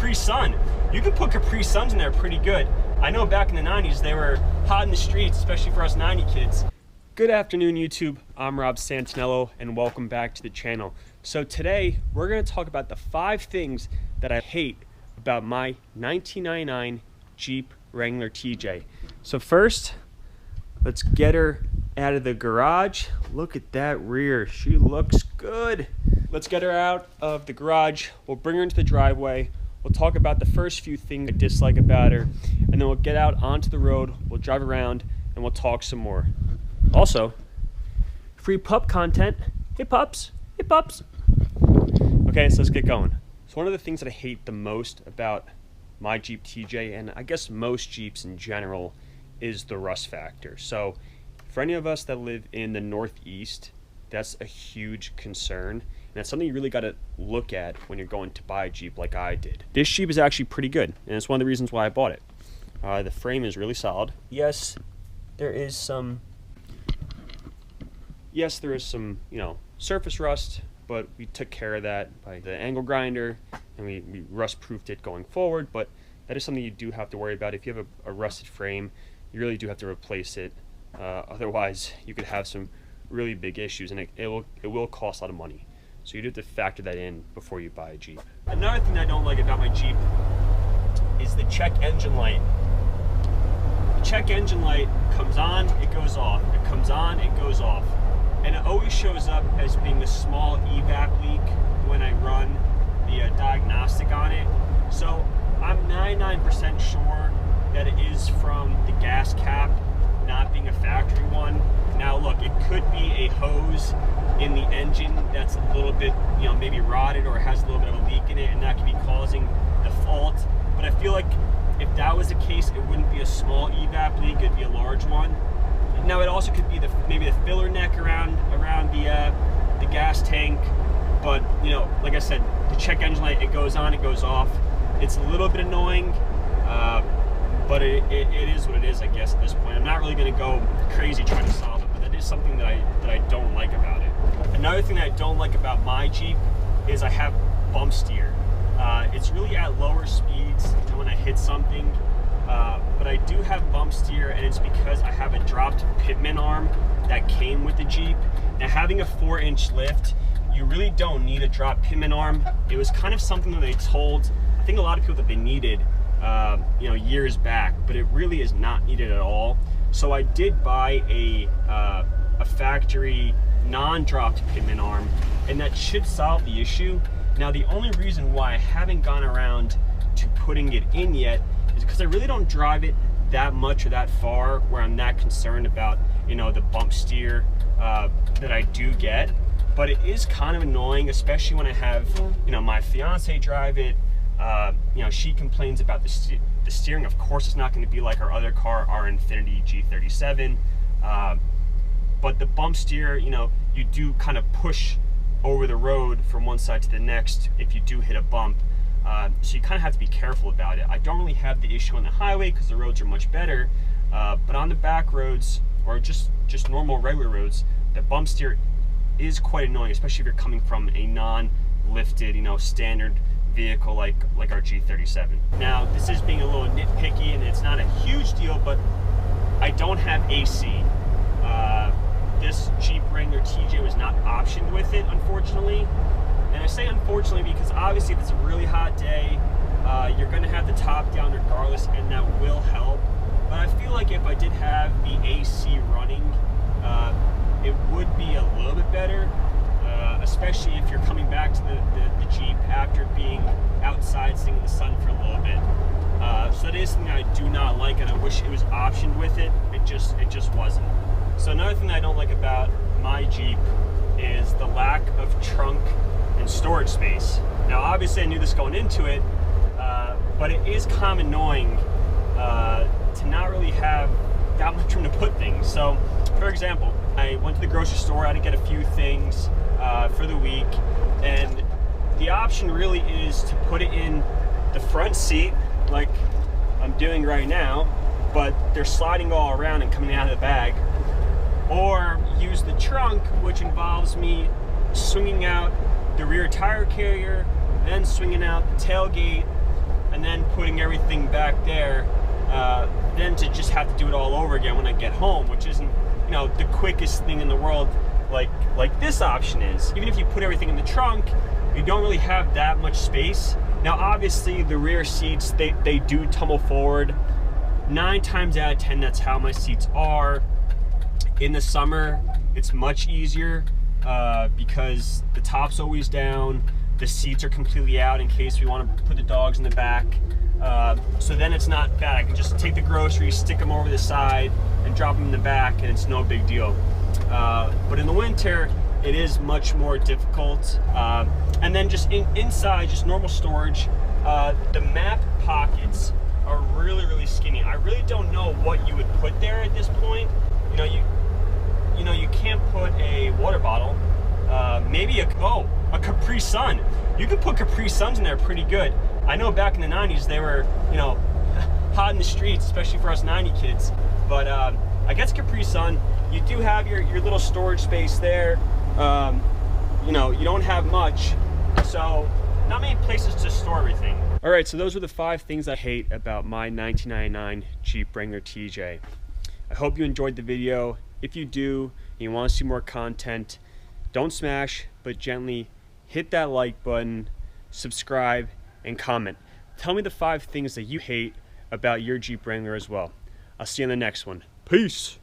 Capri Sun. You can put Capri Suns in there pretty good. I know back in the 90s they were hot in the streets, especially for us 90 kids. Good afternoon, YouTube. I'm Rob Santinello, and welcome back to the channel. So today, we're gonna talk about the 5 things that I hate about my 1999 Jeep Wrangler TJ. So first, let's get her out of the garage. Look at that rear, she looks good. Let's get her out of the garage. We'll bring her into the driveway. We'll talk about the first few things I dislike about her, and then we'll get out onto the road, we'll drive around, and we'll talk some more. Also, free pup content. Hey pups, hey pups. Okay, so let's get going. So one of the things that I hate the most about my Jeep TJ, and I guess most Jeeps in general, is the rust factor. So for any of us that live in the Northeast, that's a huge concern. And that's something you really got to look at when you're going to buy a Jeep like I did. This Jeep is actually pretty good, and it's one of the reasons why I bought it. The frame is really solid. Yes, there is some, you know, surface rust, but we took care of that by the angle grinder, and we rust-proofed it going forward, but that is something you do have to worry about. If you have a rusted frame, you really do have to replace it. Otherwise, you could have some really big issues, and it will cost a lot of money. So you do have to factor that in before you buy a Jeep. Another thing I don't like about my Jeep is the check engine light. The check engine light comes on, it goes off. It comes on, it goes off. And it always shows up as being a small evap leak when I run the diagnostic on it. So I'm 99% sure that it is from the gas cap not being a factory one. Now look, it could be a hose in the engine that's a little bit, you know, maybe rotted or has a little bit of a leak in it, and that could be causing the fault. But I feel like if that was the case, it wouldn't be a small evap leak, it'd be a large one. Now it also could be maybe the filler neck around the gas tank. But you know, like I said, the check engine light, it goes on, it goes off. It's a little bit annoying, but it is what it is, I guess, at this point. I'm not really going to go crazy trying to solve it, but that is something that I don't like about it. Another thing that I don't like about my Jeep is I have bump steer. It's really at lower speeds when I hit something, but I do have bump steer, and it's because I have a dropped pitman arm that came with the Jeep. Now, having a 4-inch lift, you really don't need a drop pitman arm. It was kind of something that they told, I think, a lot of people that they needed, you know, years back, but it really is not needed at all. So I did buy a factory non-dropped pitman arm, and that should solve the issue. Now, the only reason why I haven't gone around to putting it in yet is because I really don't drive it that much or that far where I'm that concerned about, you know, the bump steer that I do get. But it is kind of annoying, especially when I have, you know, my fiance drive it. You know, she complains about the steering. Of course, it's not going to be like our other car, our Infiniti G37. But the bump steer, you know, you do kind of push over the road from one side to the next if you do hit a bump. So you kind of have to be careful about it. I don't really have the issue on the highway because the roads are much better. But on the back roads, or just normal regular roads, the bump steer is quite annoying, especially if you're coming from a non-lifted, you know, standard vehicle like our G37. Now, this is being a little nitpicky, and it's not a huge deal, but I don't have AC. This Jeep Wrangler TJ was not optioned with it, unfortunately. And I say unfortunately because obviously if it's a really hot day, you're going to have the top down regardless, and that will help. But I feel like if I did have the AC running, it would be a little bit better, especially if you're coming back to the Jeep after being outside sitting in the sun for a little bit. So that is something I do not like, and I wish it was optioned with it. It just wasn't. So another thing that I don't like about my Jeep is the lack of trunk and storage space. Now, obviously I knew this going into it, but it is kind of annoying to not really have that much room to put things. So, for example, I went to the grocery store, I had to get a few things for the week, and the option really is to put it in the front seat like I'm doing right now, but they're sliding all around and coming out of the bag, or use the trunk, which involves me swinging out the rear tire carrier, then swinging out the tailgate, and then putting everything back there, then to just have to do it all over again when I get home, which isn't, you know, the quickest thing in the world like this option is. Even if you put everything in the trunk, you don't really have that much space. Now obviously the rear seats, they do tumble forward. 9 times out of 10, that's how my seats are. In the summer, it's much easier because the top's always down, the seats are completely out in case we want to put the dogs in the back. So then it's not bad. I can just take the groceries, stick them over the side, and drop them in the back, and it's no big deal. But in the winter, it is much more difficult. And then just inside, just normal storage, the map pockets are really, really skinny. I really don't know what you would put there at this point. You know, you can't put a water bottle. Maybe a Capri Sun. You could put Capri Suns in there pretty good. I know back in the 90s they were, you know, hot in the streets, especially for us 90 kids. But I guess Capri Sun, you do have your little storage space there. You know, you don't have much, so not many places to store everything. All right, so those were the 5 things I hate about my 1999 Jeep Wrangler TJ. I hope you enjoyed the video. If you do, and you want to see more content, don't smash, but gently hit that like button, subscribe, and comment. Tell me the 5 things that you hate about your Jeep Wrangler as well. I'll see you in the next one. Peace.